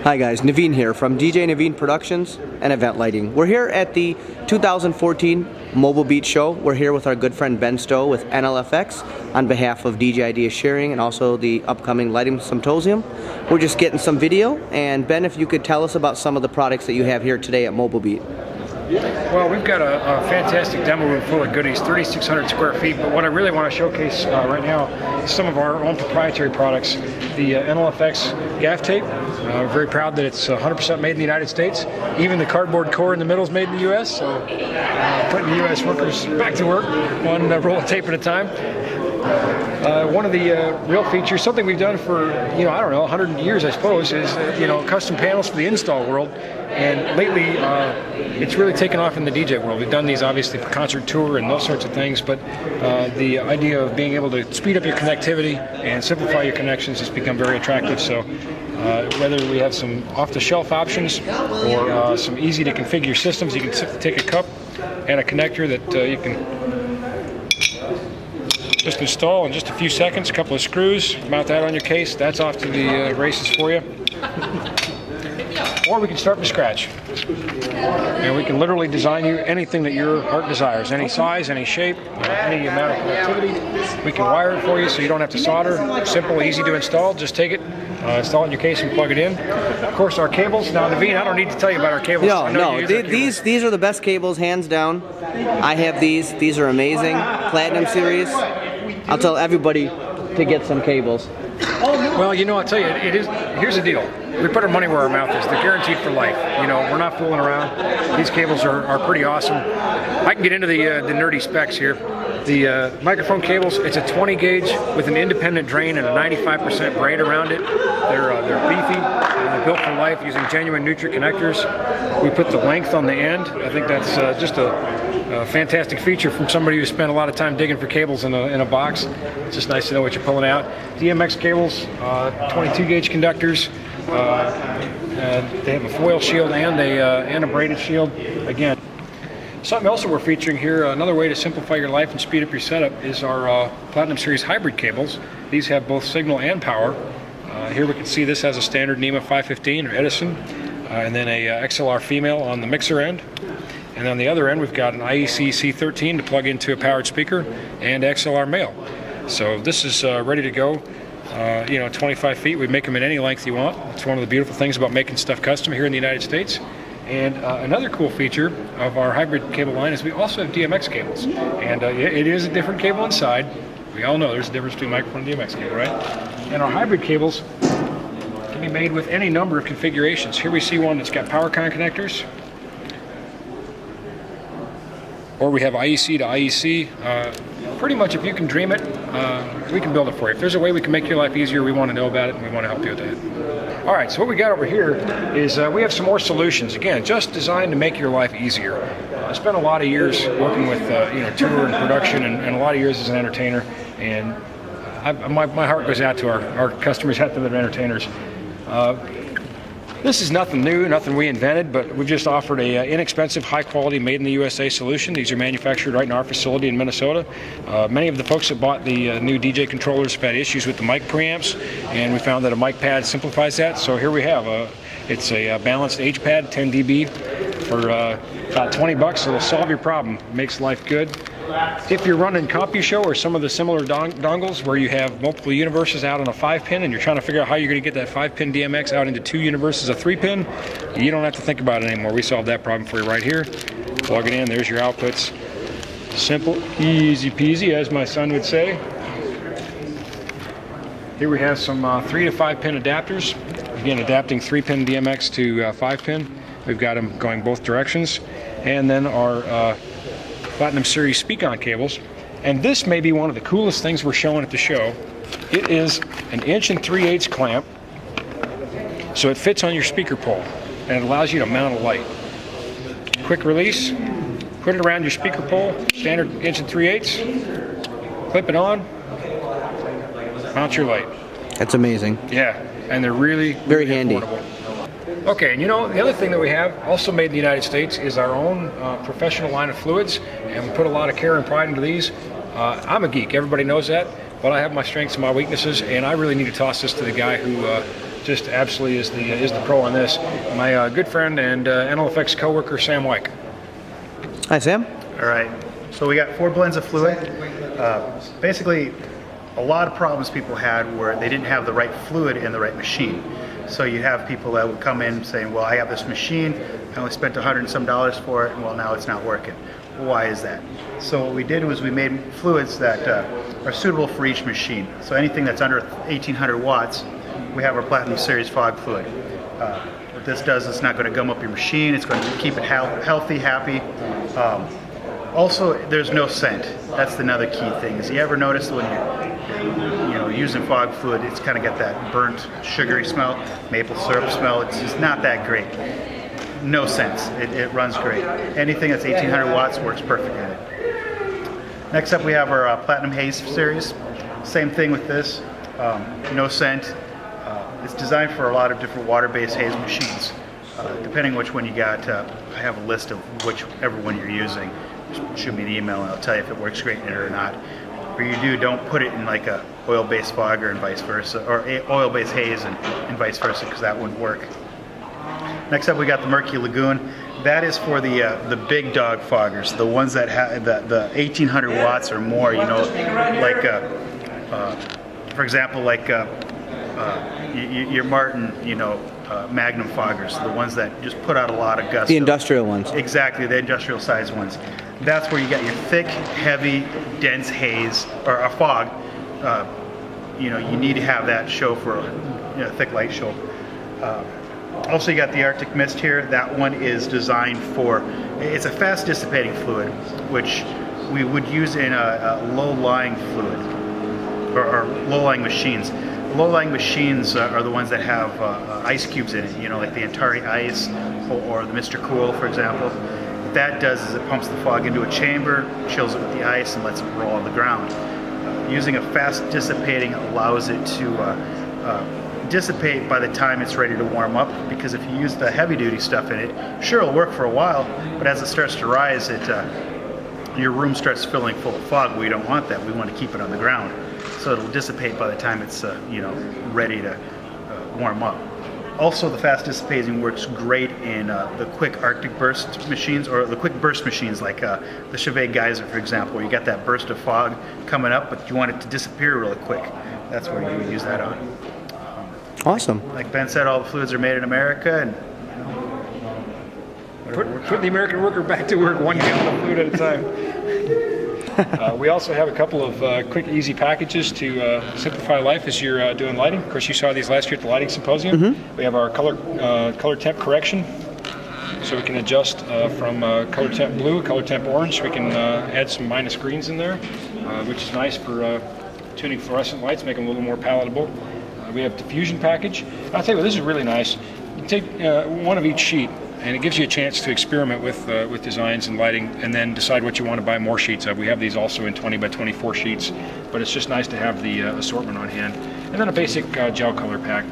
Hi guys, Naveen here from DJ Naveen Productions and Event Lighting. We're here at the 2014 Mobile Beat Show. We're here with our good friend Ben Stowe with NLFX on behalf of DJ Idea Sharing and also the upcoming Lighting Symposium. We're just getting some video, and Ben, if you could tell us about some of the products that you have here today at Mobile Beat. Well, we've got a fantastic demo room full of goodies, 3,600 square feet, but what I really want to showcase right now is some of our own proprietary products. The NLFX gaff tape. We're very proud that it's 100% made in the United States. Even the cardboard core in the middle is made in the U.S., so putting the U.S. workers back to work, one roll of tape at a time. One of the real features, something we've done for, I don't know, 100 years, I suppose, is, custom panels for the install world. And lately, it's really taken off in the DJ world. We've done these obviously for concert tour and those sorts of things, but the idea of being able to speed up your connectivity and simplify your connections has become very attractive. So whether we have some off-the-shelf options or some easy-to-configure systems, you can take a cup and a connector that you can just install in just a few seconds, a couple of screws, mount that on your case, that's off to the races for you. Or we can start from scratch. And we can literally design you anything that your heart desires, any size, any shape, any amount of connectivity. We can wire it for you so you don't have to solder. Simple, easy to install. Just take it, install it in your case and plug it in. Of course, our cables. Now, Naveen, I don't need to tell you about our cables. No, these are the best cables, hands down. I have these. These are amazing. Platinum series. I'll tell everybody to get some cables. Well, I'll tell you, here's the deal. We put our money where our mouth is. They're guaranteed for life. We're not fooling around. These cables are pretty awesome. I can get into the nerdy specs here. The microphone cables, it's a 20 gauge with an independent drain and a 95% braid around it. They're beefy. They're built for life using genuine Nutri connectors. We put the length on the end. I think that's just a fantastic feature from somebody who spent a lot of time digging for cables in a box. It's just nice to know what you're pulling out. DMX cables, 22 gauge conductors. They have a foil shield and a braided shield. Again, something else that we're featuring here, another way to simplify your life and speed up your setup is our Platinum Series hybrid cables. These have both signal and power. Here we can see this has a standard NEMA 515 or Edison, and then a XLR female on the mixer end. And on the other end, we've got an IEC C13 to plug into a powered speaker and XLR male. So this is ready to go. 25 feet. We make them in any length you want. It's one of the beautiful things about making stuff custom here in the United States. And another cool feature of our hybrid cable line is we also have DMX cables. And it is a different cable inside. We all know there's a difference between microphone and DMX cable, right? And our hybrid cables can be made with any number of configurations. Here we see one that's got PowerCon connectors. Or we have IEC to IEC. Pretty much if you can dream it, we can build it for you. If there's a way we can make your life easier, we want to know about it and we want to help you with that. All right, so what we got over here is we have some more solutions. Again, just designed to make your life easier. I spent a lot of years working with tour and production and a lot of years as an entertainer, and my heart goes out to our customers out there that are entertainers. This is nothing new, nothing we invented, but we've just offered a inexpensive, high-quality, made-in-the-USA solution. These are manufactured right in our facility in Minnesota. Many of the folks that bought the new DJ controllers have had issues with the mic preamps, and we found that a mic pad simplifies that. So here we have it's a balanced H pad, 10 dB, for about 20 bucks. It'll solve your problem. It makes life good. If you're running CompuShow or some of the similar dongles where you have multiple universes out on a 5-pin and you're trying to figure out how you're going to get that 5-pin DMX out into 2 universes of 3-pin, you don't have to think about it anymore. We solved that problem for you right here. Plug it in, there's your outputs. Simple, easy peasy, as my son would say. Here we have some 3 to 5-pin adapters. Again, adapting 3-pin DMX to 5-pin. We've got them going both directions. And then our Platinum Series speak-on cables, and this may be one of the coolest things we're showing at the show. It is an 1 3/8" clamp, so it fits on your speaker pole, and it allows you to mount a light. Quick release, put it around your speaker pole, standard 1 3/8", clip it on, mount your light. That's amazing. Yeah, and they're really very handy. Affordable. Okay, and the other thing that we have, also made in the United States, is our own professional line of fluids, and we put a lot of care and pride into these. I'm a geek, everybody knows that, but I have my strengths and my weaknesses, and I really need to toss this to the guy who just absolutely is the pro on this. My good friend and NLFX coworker Sam Wyke. Hi, Sam. All right, so we got 4 blends of fluid. Basically, a lot of problems people had were they didn't have the right fluid in the right machine. So you have people that would come in saying, well, I have this machine, I only spent $100 and some for it, and well, now it's not working. Why is that? So what we did was we made fluids that are suitable for each machine. So anything that's under 1800 watts, we have our Platinum Series fog fluid. What this does, it's not going to gum up your machine, it's going to keep it healthy, happy. Also, there's no scent. That's another key thing. Is you ever notice when you're using fog fluid, it's kind of got that burnt, sugary smell, maple syrup smell. It's just not that great. No sense. It runs great. Anything that's 1800 watts works perfect in it. Next up, we have our Platinum Haze series. Same thing with this. No scent. It's designed for a lot of different water-based haze machines. Depending which one you got, I have a list of whichever one you're using. Just shoot me an email and I'll tell you if it works great in it or not. Or you do, don't put it in like a oil-based fogger and vice versa, or oil-based haze and vice versa, because that wouldn't work. Next up, we got the Murky Lagoon. That is for the big dog foggers, the ones that have the 1800 watts or more. You know, like for example, like your Martin, Magnum foggers, the ones that just put out a lot of gusto. The industrial ones. Exactly, the industrial size ones. That's where you get your thick, heavy, dense haze or a fog. You need to have that show for a thick light show. Also, you got the Arctic Mist here. That one is designed for, it's a fast dissipating fluid, which we would use in a low-lying fluid or low-lying machines. Low-lying machines are the ones that have ice cubes in it, like the Antari Ice or the Mr. Cool, for example. What that does is it pumps the fog into a chamber, chills it with the ice, and lets it roll on the ground. Using a fast dissipating allows it to dissipate by the time it's ready to warm up, because if you use the heavy-duty stuff in it, sure, it'll work for a while, but as it starts to rise, your room starts filling full of fog. We don't want that. We want to keep it on the ground. So it'll dissipate by the time it's ready to warm up. Also, the fast dissipating works great in the quick Arctic burst machines, or the quick burst machines like the Chauvet Geyser, for example, where you got that burst of fog coming up, but you want it to disappear really quick. That's where you would use that on. Awesome. Like Ben said, all the fluids are made in America, and put the American worker back to work, 1 gallon of fluid at a time. We also have a couple of quick, easy packages to simplify life as you're doing lighting. Of course, you saw these last year at the Lighting Symposium. Mm-hmm. We have our color temp correction, so we can adjust from color temp blue, color temp orange. We can add some minus greens in there, which is nice for tuning fluorescent lights, make them a little more palatable. We have diffusion package. I'll tell you what, this is really nice. You take one of each sheet, and it gives you a chance to experiment with designs and lighting, and then decide what you want to buy more sheets of. We have these also in 20 by 24 sheets, but it's just nice to have the assortment on hand. And then a basic gel color pack.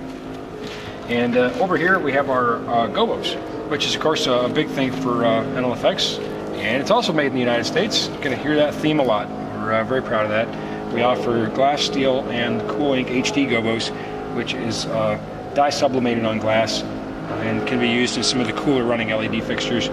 And over here we have our Gobos, which is of course a big thing for NLFX, and it's also made in the United States. You're going to hear that theme a lot. We're very proud of that. We offer glass, steel, and Cool Ink HD Gobos, which is dye sublimated on glass and can be used in some of the cooler running LED fixtures.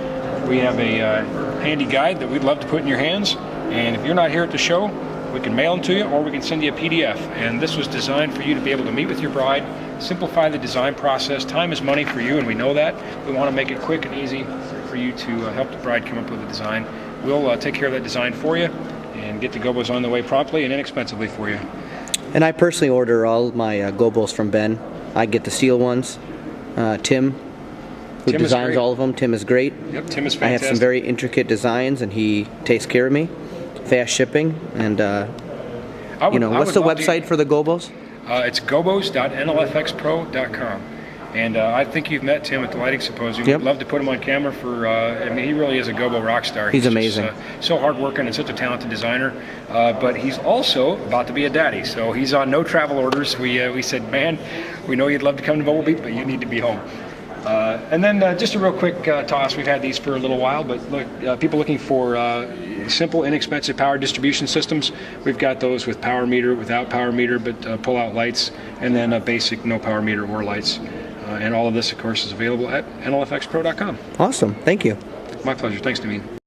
We have a handy guide that we'd love to put in your hands, and if you're not here at the show, we can mail them to you, or we can send you a PDF. And this was designed for you to be able to meet with your bride, simplify the design process. Time is money for you, and we know that. We want to make it quick and easy for you to help the bride come up with a design. We'll take care of that design for you and get the Gobos on the way promptly and inexpensively for you. And I personally order all my Gobos from Ben. I get the steel ones. Tim, who designs all of them. Tim is great. Yep, Tim is fantastic. I have some very intricate designs, and he takes care of me. Fast shipping, and what's the website for the Gobos? It's gobos.nlfxpro.com. And I think you've met Tim at the Lighting Symposium. Yep. We'd love to put him on camera for, he really is a Gobo rock star. He's amazing. Just, so hardworking and such a talented designer. But he's also about to be a daddy. So he's on no travel orders. We said, man, we know you'd love to come to Mobile Beat, but you need to be home. And then just a real quick toss. We've had these for a little while, but look, people looking for simple, inexpensive power distribution systems. We've got those with power meter, without power meter, but pull-out lights, and then a basic no power meter or lights. And all of this, of course, is available at nlfxpro.com. Awesome. Thank you. My pleasure. Thanks, Naveen.